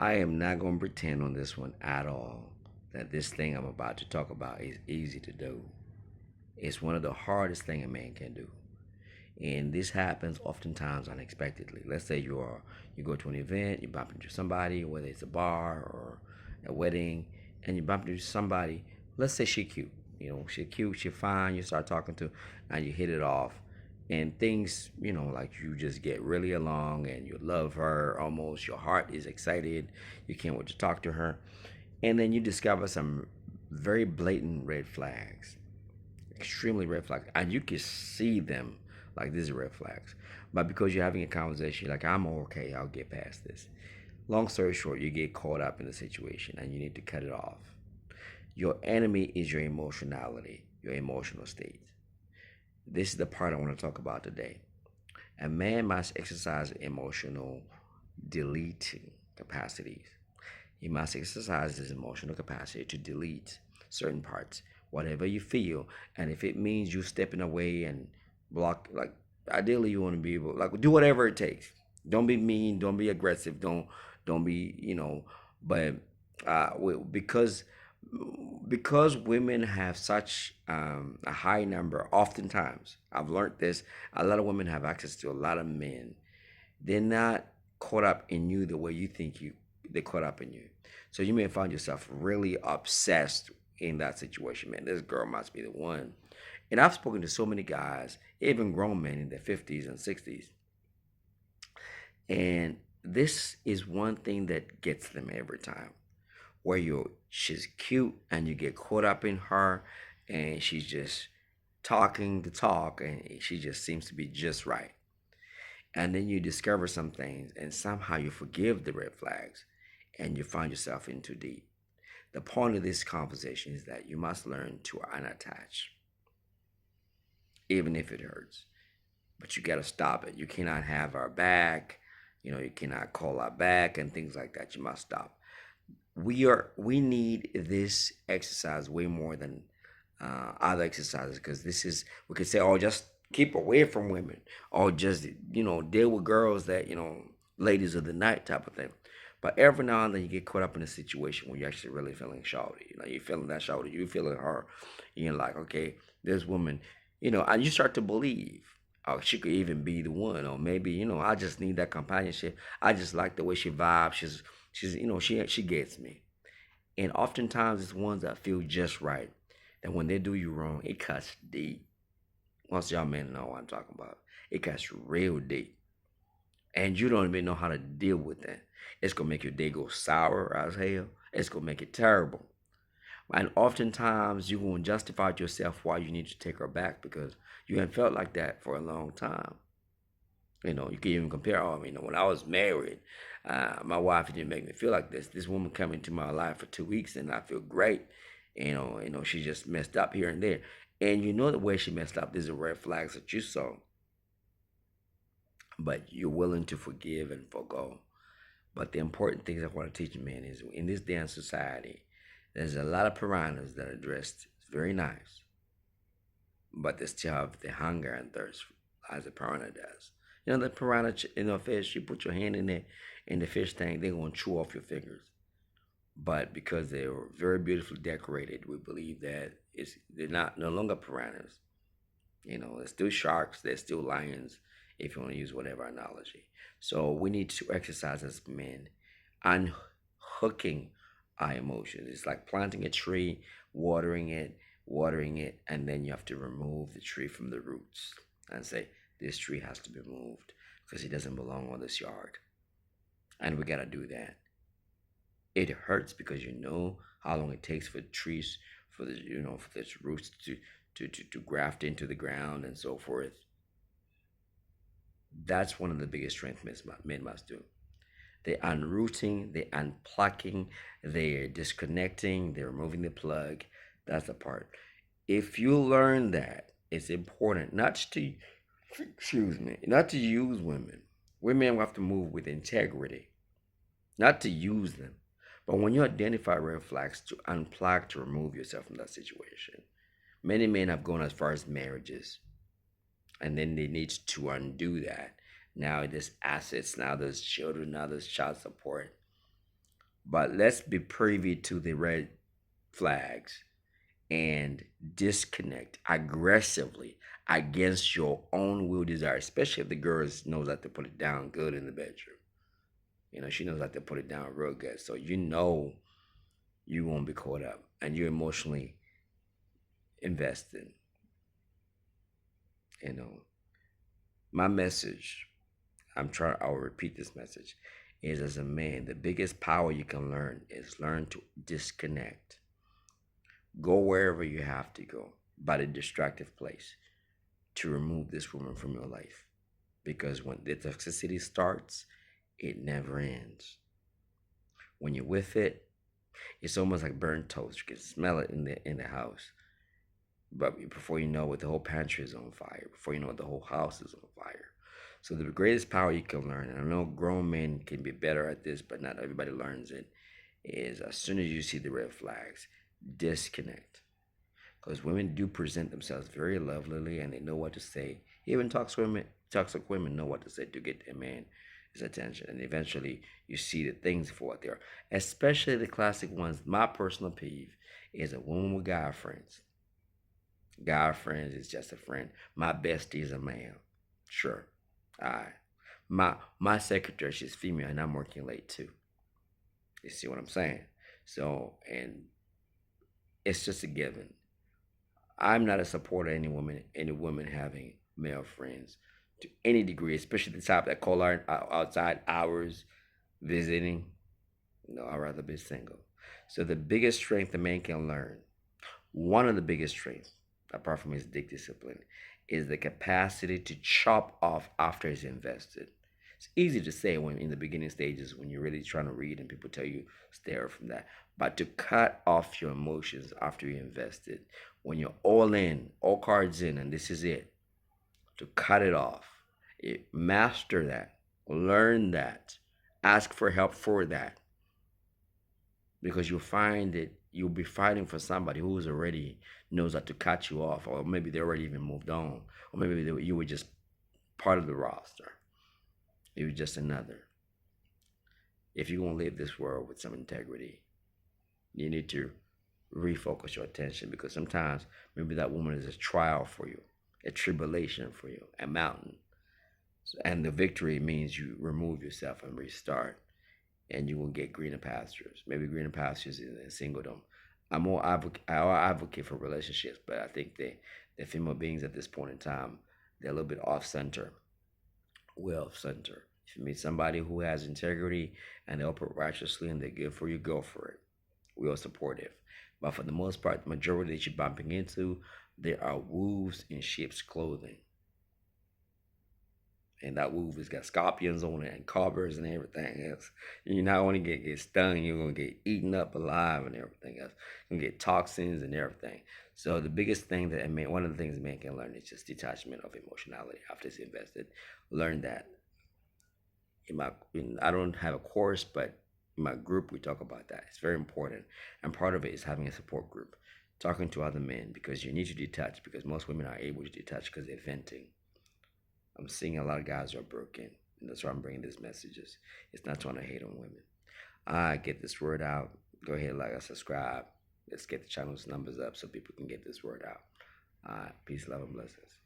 I am not going to pretend on this one at all that this thing I'm about to talk about is easy to do. It's one of the hardest thing a man can do. And this happens oftentimes unexpectedly. Let's say you go to an event, you bump into somebody, whether it's a bar or a wedding, and you bump into somebody. Let's say she cute. She cute, she fine. You start talking to, and you hit it off, and things, like you just get really along, and you love her almost. Your heart is excited. You can't wait to talk to her, and then you discover some very blatant red flags, extremely red flags, and you can see them like these are red flags. But because you're having a conversation, like I'm okay, I'll get past this. Long story short, you get caught up in the situation and you need to cut it off. Your enemy is your emotionality, your emotional state. This is the part I want to talk about today. A man must exercise emotional deleting capacities. He must exercise his emotional capacity to delete certain parts, whatever you feel. And if it means you stepping away and block, like ideally you want to be able, like do whatever it takes. Don't be mean. Don't be aggressive. Don't be, But because women have such a high number, oftentimes I've learned this. A lot of women have access to a lot of men. They're not caught up in you the way you think they're caught up in you. So you may find yourself really obsessed in that situation. Man, this girl must be the one. And I've spoken to so many guys, even grown men in their 50s and 60s. And this is one thing that gets them every time. Where she's cute and you get caught up in her and she's just talking the talk and she just seems to be just right. And then you discover some things and somehow you forgive the red flags and you find yourself in too deep. The point of this conversation is that you must learn to unattach, even if it hurts. But you got to stop it. You cannot have her back. You cannot call her back and things like that. You must stop. We need this exercise way more than other exercises, because this is, we could say, oh, just keep away from women, or just deal with girls that ladies of the night type of thing. But every now and then you get caught up in a situation where you're actually really feeling shawty. You're feeling that shawty, you're feeling her. You're like, okay, this woman, and you start to believe, oh, she could even be the one, or maybe I just need that companionship. I just like the way she vibes. She's she gets me. And oftentimes it's ones that feel just right, that when they do you wrong, it cuts deep. Once y'all men know what I'm talking about, it cuts real deep, and you don't even know how to deal with that. It's gonna make your day go sour as hell. It's gonna make it terrible. And oftentimes you're gonna justify to yourself why you need to take her back, because you haven't felt like that for a long time. You can even compare. Oh, when I was married, my wife didn't make me feel like this. This woman come into my life for 2 weeks, and I feel great. She just messed up here and there, and the way she messed up. These are red flags that you saw, but you're willing to forgive and forgo. But the important things I want to teach you, man, is in this dance society, there's a lot of piranhas that are dressed very nice, but they still have the hunger and thirst as a piranha does. The piranha, fish, you put your hand in there in the fish tank, they're going to chew off your fingers. But because they're very beautifully decorated, we believe that they're not no longer piranhas. They're still sharks, they're still lions, if you want to use whatever analogy. So we need to exercise as men, unhooking our emotions. It's like planting a tree, watering it, and then you have to remove the tree from the roots and say, this tree has to be moved because it doesn't belong on this yard. And we got to do that. It hurts because you know how long it takes for trees, for the roots to graft into the ground and so forth. That's one of the biggest strengths men must do. They're unrooting, they're unplucking, they're disconnecting, they're removing the plug. That's the part. If you learn that, it's important not to, excuse me, not to use women. Women have to move with integrity, not to use them. But when you identify red flags, to unplug, to remove yourself from that situation. Many men have gone as far as marriages, and then they need to undo that. Now there's assets, now there's children, now there's child support. But let's be privy to the red flags and disconnect aggressively against your own will desire, especially if the girl knows how to put it down good in the bedroom. She knows how to put it down real good. So you won't be caught up and you're emotionally invested. You know, my message, I'll repeat this message, is as a man, the biggest power you can learn is learn to disconnect. Go wherever you have to go, but a distractive place to remove this woman from your life. Because when the toxicity starts, it never ends. When you're with it, it's almost like burnt toast. You can smell it in the house. But before you know it, the whole pantry is on fire. Before you know it, the whole house is on fire. So the greatest power you can learn, and I know grown men can be better at this, but not everybody learns it, is as soon as you see the red flags, disconnect. Because women do present themselves very lovelily and they know what to say. Even toxic women know what to say to get a man his attention. And eventually you see the things for what they are. Especially the classic ones. My personal peeve is a woman with guy friends. Guy friends is just a friend. My bestie is a man. Sure. Alright. My secretary, she's female and I'm working late too. You see what I'm saying? So, and it's just a given. I'm not a supporter of any woman having male friends to any degree, especially the type that call out outside hours visiting. No, I'd rather be single. So the biggest strength a man can learn, one of the biggest strengths, apart from his dick discipline, is the capacity to chop off after he's invested. It's easy to say when in the beginning stages when you're really trying to read and people tell you stay away from that. But to cut off your emotions after you invested, when you're all in, all cards in, and this is it, to cut it off. Master that, learn that, ask for help for that, because you'll find that you'll be fighting for somebody who's already knows how to cut you off, or maybe they already even moved on, or maybe you were just part of the roster. You were just another. If you're gonna live this world with some integrity, you need to refocus your attention, because sometimes maybe that woman is a trial for you, a tribulation for you, a mountain. And the victory means you remove yourself and restart, and you will get greener pastures. Maybe greener pastures in singledom. I'll advocate for relationships, but I think the female beings at this point in time, they're a little bit off center. Well center. If you meet somebody who has integrity and they operate righteously and they're good for you, go for it. We are supportive. But for the most part, the majority that you're bumping into, there are wolves in sheep's clothing. And that wolf has got scorpions on it and cobras and everything else. You're not only gonna get stung, you're gonna get eaten up alive and everything else. You're gonna get toxins and everything. So the biggest thing that one of the things a man can learn is just detachment of emotionality after it's invested. Learn that. I don't have a course, but in my group we talk about that. It's very important, and part of it is having a support group, talking to other men, because you need to detach. Because most women are able to detach because they're venting. I'm seeing a lot of guys are broken, and that's why I'm bringing these messages. It's not trying to hate on women. I get this word out. Go ahead, like, and subscribe. Let's get the channel's numbers up so people can get this word out. Peace, love, and blessings.